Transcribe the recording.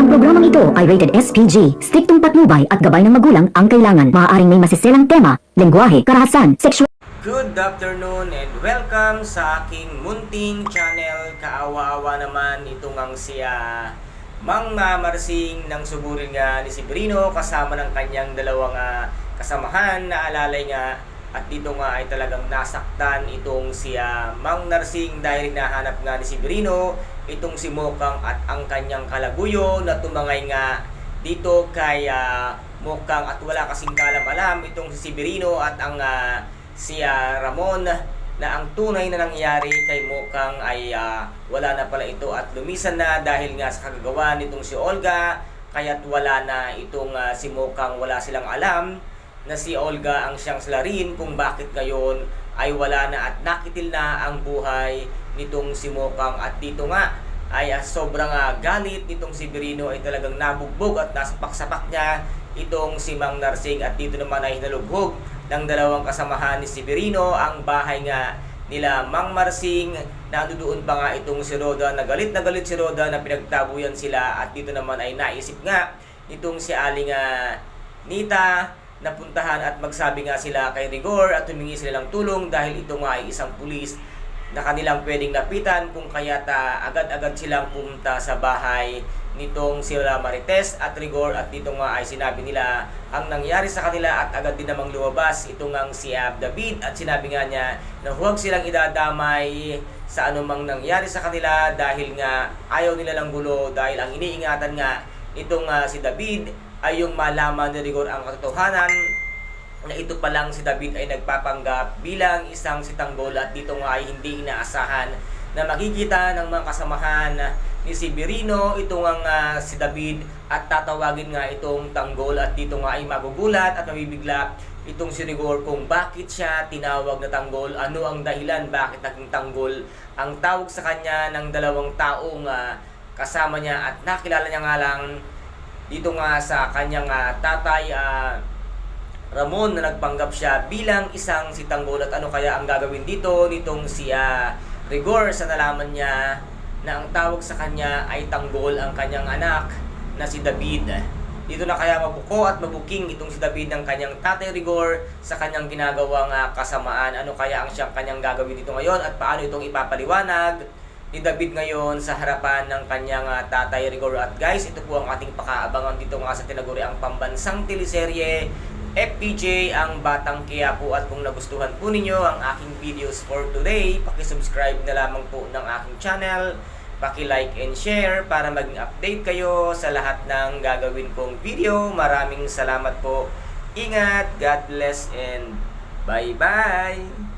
Ang programang ito ay rated SPG, striktong patnubay at gabay ng magulang ang kailangan. Maaaring may masiselang tema, lengguwahe, karahasan, sexual. Good afternoon and welcome sa aking munting channel. Kaawa-awa naman itong ang siya Mang Mamarsing ng suburin nga ni si Brino kasama ng kanyang dalawang kasamahan na alalay nga. At dito nga ay talagang nasaktan itong siya Mang Narsing dahil nahanap nga ni si Brino itong si Mokang at ang kanyang kalaguyo na tumangay nga dito kay Mokang at wala kasing kalam-alam itong si Brino at ang si Ramon na ang tunay na nangyari kay Mokang ay wala na pala ito at lumisan na dahil nga sa kagagawa nitong si Olga, kaya't wala na itong si Mokang. Wala silang alam na si Olga ang siyang salarin kung bakit ngayon ay wala na at nakitil na ang buhay nitong si Mokang. At dito nga ay sobrang galit nitong si Brino ay talagang nabugbog at nasapak-sapak niya itong si Mang Narsing. At dito naman ay hinalubhog ng dalawang kasamahan ni si Brino ang bahay nga nila Mang Marsing. Nandoon pa nga itong si Roda, na galit si Roda na pinagtabuyan sila. At dito naman ay naisip nga itong si Aling Nita napuntahan at magsabi nga sila kay Rigor at humingi sila ng tulong dahil ito nga ay isang pulis na kanilang pwedeng lapitan, kung kaya't agad-agad silang pumunta sa bahay nitong sila Marites at Rigor. At dito nga ay sinabi nila ang nangyari sa kanila at agad din namang lumabas itong ang si David at sinabi nga niya na huwag silang idadamay sa anumang nangyari sa kanila dahil nga ayaw nila lang gulo, dahil ang iniingatan nga itong si David ay yung malaman ni Rigor ang katotohanan na ito pa lang si David ay nagpapanggap bilang isang sitanggol. At dito nga ay hindi inaasahan na makikita ng mga kasamahan ni si Brino itong ang si David at tatawagin nga itong tanggol. At dito nga ay magugulat at mabibigla itong si Rigor kung bakit siya tinawag na tanggol, ano ang dahilan bakit naging tanggol ang tawag sa kanya ng dalawang taong kasama niya. At nakilala niya nga lang dito nga sa kanyang tatay Ramon na nagpanggap siya bilang isang sitanggol. At ano kaya ang gagawin dito nitong si Rigor sa nalaman niya na ang tawag sa kanya ay tanggol ang kanyang anak na si David. Dito na kaya mabuko at mabuking itong si David ng kanyang tatay Rigor sa kanyang ginagawang kasamaan. Ano kaya ang siyang kanyang gagawin dito ngayon at paano itong ipapaliwanag ni David ngayon sa harapan ng kanyang tatay Rigor. At guys, ito po ang ating pakaabangan dito nga sa tinaguriang pambansang teleserye FPJ ang Batang Quiapo. At kung nagustuhan po ninyo ang aking videos for today, paki-subscribe na lamang po ng aking channel, paki-like and share para maging update kayo sa lahat ng gagawin kong video. Maraming salamat po. Ingat, God bless and bye-bye!